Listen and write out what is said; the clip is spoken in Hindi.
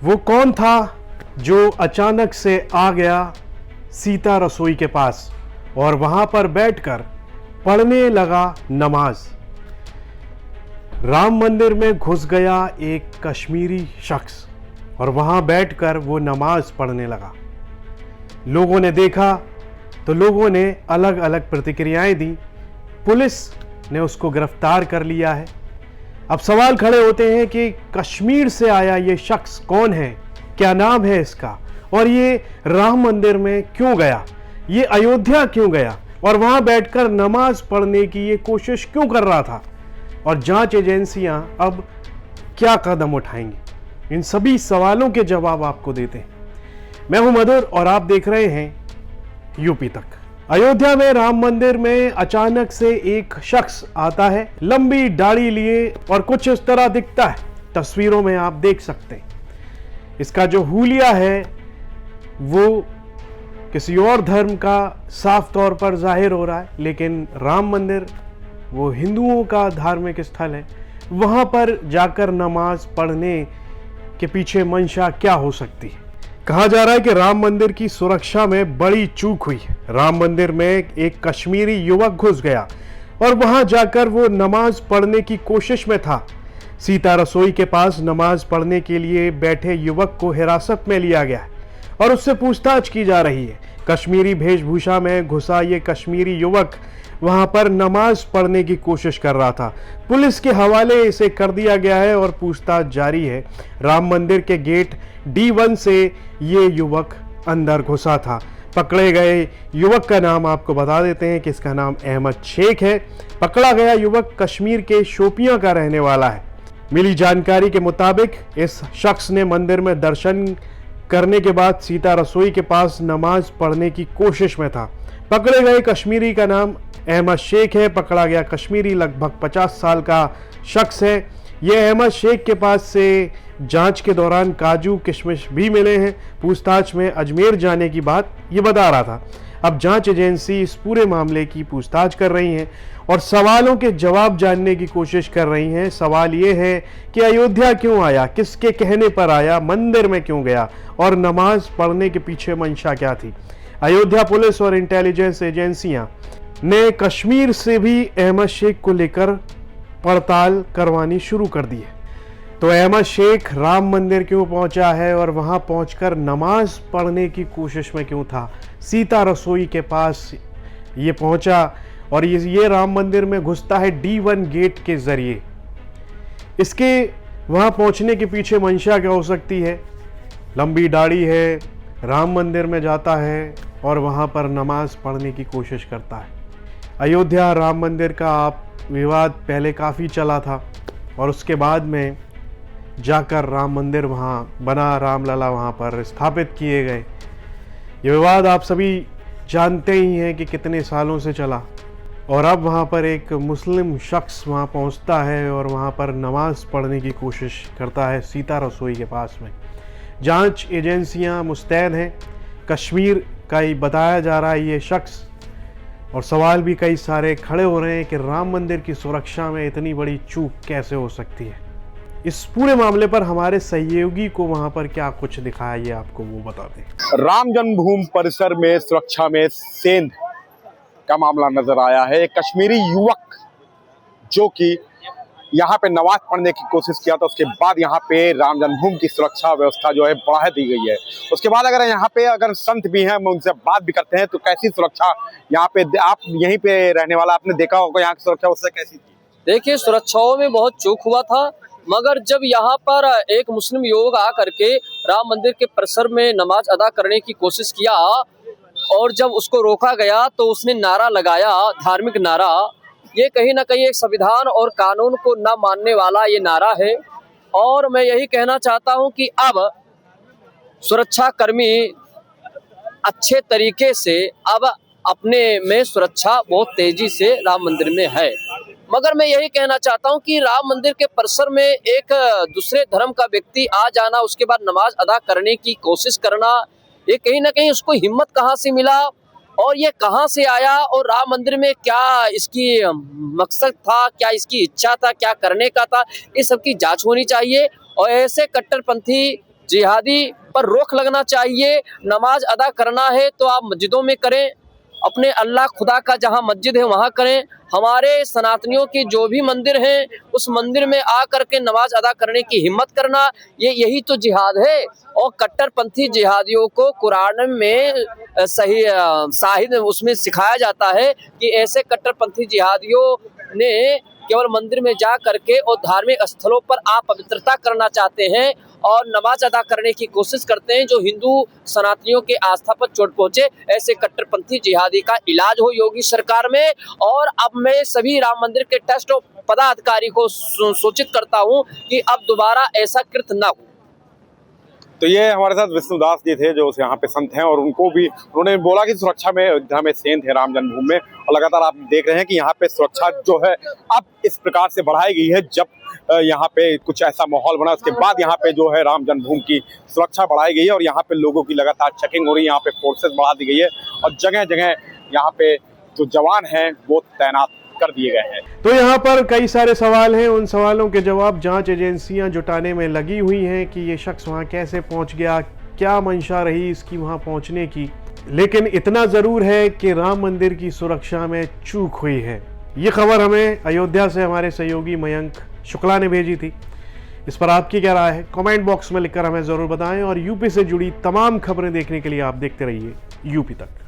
वो कौन था जो अचानक से आ गया सीता रसोई के पास और वहां पर बैठकर पढ़ने लगा नमाज। राम मंदिर में घुस गया एक कश्मीरी शख्स और वहां बैठकर वो नमाज पढ़ने लगा। लोगों ने देखा तो लोगों ने अलग अलग प्रतिक्रियाएं दी। पुलिस ने उसको गिरफ्तार कर लिया है। अब सवाल खड़े होते हैं कि कश्मीर से आया ये शख्स कौन है, क्या नाम है इसका, और ये राम मंदिर में क्यों गया, ये अयोध्या क्यों गया और वहां बैठकर नमाज पढ़ने की ये कोशिश क्यों कर रहा था, और जांच एजेंसियां अब क्या कदम उठाएंगी। इन सभी सवालों के जवाब आपको देते हैं। मैं हूं मधुर और आप देख रहे हैं यूपी तक। अयोध्या में राम मंदिर में अचानक से एक शख्स आता है, लंबी दाढ़ी लिए और कुछ इस तरह दिखता है। तस्वीरों में आप देख सकते हैं। इसका जो हुलिया है वो किसी और धर्म का साफ तौर पर जाहिर हो रहा है, लेकिन राम मंदिर वो हिंदुओं का धार्मिक स्थल है। वहां पर जाकर नमाज पढ़ने के पीछे मंशा क्या हो सकती है। कहा जा रहा है कि राम मंदिर की सुरक्षा में बड़ी चूक हुई है। राम मंदिर में एक कश्मीरी युवक घुस गया और वहां जाकर वो नमाज पढ़ने की कोशिश में था। सीता रसोई के पास नमाज पढ़ने के लिए बैठे युवक को हिरासत में लिया गया है और उससे पूछताछ की जा रही है। कश्मीरी वेशभूषा में घुसा ये कश्मीरी युवक वहां पर नमाज पढ़ने की कोशिश कर रहा था। पुलिस के हवाले इसे कर दिया गया है और पूछताछ जारी है। राम मंदिर के गेट D1 से ये युवक अंदर घुसा था। पकड़े गए युवक का नाम आपको बता देते हैं कि इसका नाम अहमद शेख है। पकड़ा गया युवक कश्मीर के शोपियां का रहने वाला है। मिली जानकारी के मुताबिक इस शख्स ने मंदिर में दर्शन करने के बाद सीता रसोई के पास नमाज पढ़ने की कोशिश में था। पकड़े गए कश्मीरी का नाम अहमद शेख है। पकड़ा गया कश्मीरी लगभग 50 साल का शख्स है। यह अहमद शेख के पास से जांच के दौरान काजू किशमिश भी मिले हैं। पूछताछ में अजमेर जाने की बात ये बता रहा था। अब जांच एजेंसी इस पूरे मामले की पूछताछ कर रही है और सवालों के जवाब जानने की कोशिश कर रही हैं। सवाल ये है कि अयोध्या क्यों आया, किसके कहने पर आया, मंदिर में क्यों गया और नमाज पढ़ने के पीछे मंशा क्या थी। अयोध्या पुलिस और इंटेलिजेंस एजेंसियां ने कश्मीर से भी अहमद शेख को लेकर पड़ताल करवानी शुरू कर दी है। तो अहमद शेख राम मंदिर क्यों पहुंचा है और वहां पहुंचकर नमाज पढ़ने की कोशिश में क्यों था। सीता रसोई के पास ये पहुंचा और ये राम मंदिर में घुसता है D1 गेट के जरिए। इसके वहां पहुंचने के पीछे मंशा क्या हो सकती है। लंबी दाढ़ी है, राम मंदिर में जाता है और वहां पर नमाज पढ़ने की कोशिश करता है। अयोध्या राम मंदिर का विवाद पहले काफ़ी चला था और उसके बाद में जाकर राम मंदिर वहाँ बना, रामलला वहाँ पर स्थापित किए गए। ये विवाद आप सभी जानते ही हैं कि कितने सालों से चला और अब वहाँ पर एक मुस्लिम शख्स वहाँ पहुँचता है और वहाँ पर नमाज पढ़ने की कोशिश करता है सीता रसोई के पास में। जांच एजेंसियाँ मुस्तैद हैं। कश्मीर का ही बताया जा रहा है ये शख्स, और सवाल भी कई सारे खड़े हो रहे हैं कि राम मंदिर की सुरक्षा में इतनी बड़ी चूक कैसे हो सकती है। इस पूरे मामले पर हमारे सहयोगी को वहां पर क्या कुछ दिखाया ये आपको वो बता दें। राम जन्मभूमि परिसर में सुरक्षा में सेंध का मामला नजर आया है। एक कश्मीरी युवक जो कि यहाँ पे नमाज पढ़ने की कोशिश किया था, उसके बाद यहाँ पे राम जन्मभूमि की सुरक्षा व्यवस्था जो है बढ़ा दी गई है। उसके बाद अगर यहाँ पे अगर संत भी हैं, हम उनसे बात भी करते हैं तो कैसी सुरक्षा यहाँ पे, आप यहीं पे रहने वाला, आपने देखा होगा यहाँ की सुरक्षा उससे कैसी थी? देखिए, सुरक्षाओं में बहुत चूक हुआ था, मगर जब यहाँ पर एक मुस्लिम युवक आकर के राम मंदिर के परिसर में नमाज अदा करने की कोशिश किया और जब उसको रोका गया तो उसने नारा लगाया, धार्मिक नारा। ये कहीं ना कहीं एक संविधान और कानून को न मानने वाला ये नारा है। और मैं यही कहना चाहता हूं कि अब सुरक्षा कर्मी अच्छे तरीके से अब अपने में सुरक्षा बहुत तेजी से राम मंदिर में है। मगर मैं यही कहना चाहता हूं कि राम मंदिर के परिसर में एक दूसरे धर्म का व्यक्ति आ जाना, उसके बाद नमाज अदा करने की कोशिश करना, ये कहीं ना कहीं उसको हिम्मत कहाँ से मिला और ये कहाँ से आया और राम मंदिर में क्या इसकी मकसद था, क्या इसकी इच्छा था, क्या करने का था, इस सब की जांच होनी चाहिए। और ऐसे कट्टरपंथी जिहादी पर रोक लगना चाहिए। नमाज अदा करना है तो आप मस्जिदों में करें, अपने अल्लाह खुदा का जहां मस्जिद है वहां करें। हमारे सनातनियों के जो भी मंदिर हैं उस मंदिर में आ करके नमाज अदा करने की हिम्मत करना, यही तो जिहाद है। और कट्टरपंथी जिहादियों को कुरान में सही साहिद उसमें सिखाया जाता है कि ऐसे कट्टरपंथी जिहादियों ने केवल मंदिर में जा करके और धार्मिक स्थलों पर आप पवित्रता करना चाहते हैं और नमाज अदा करने की कोशिश करते हैं जो हिंदू सनातनियों के आस्था पर चोट पहुंचे। ऐसे कट्टरपंथी जिहादी का इलाज हो योगी सरकार में। और अब मैं सभी राम मंदिर के ट्रस्ट और पदाधिकारी को सूचित करता हूं कि अब दोबारा ऐसा कृत्य ना हो। तो ये हमारे साथ विष्णुदास जी थे जो यहाँ पे संत हैं, और उन्होंने बोला कि सुरक्षा में अयोध्या में सेंध है राम जन्मभूमि में। और लगातार आप देख रहे हैं कि यहाँ पे सुरक्षा जो है अब इस प्रकार से बढ़ाई गई है। जब यहाँ पे कुछ ऐसा माहौल बना उसके बाद यहाँ पे जो है राम जन्मभूमि की सुरक्षा बढ़ाई गई है और यहाँ पे लोगों की लगातार चेकिंग हो रही है। यहाँ पे फोर्सेस बढ़ा दी गई है और जगह जगह यहाँ पे जो जवान हैं वो तैनात कर दिए गए हैं। तो यहाँ पर कई सारे सवाल हैं, उन सवालों के जवाब जांच एजेंसियां जुटाने में लगी हुई हैं कि ये शख्स वहाँ कैसे पहुँच गया, क्या मंशा रही इसकी वहाँ पहुँचने की। लेकिन इतना ज़रूर है कि राम मंदिर की सुरक्षा में चूक हुई है। ये खबर हमें अयोध्या से हमारे सहयोगी मयंक शुक्ला ने भेजी थी। इस पर आपकी क्या राय है कमेंट बॉक्स में लिखकर हमें ज़रूर बताएं। और यूपी से जुड़ी तमाम खबरें देखने के लिए आप देखते रहिए यूपी तक।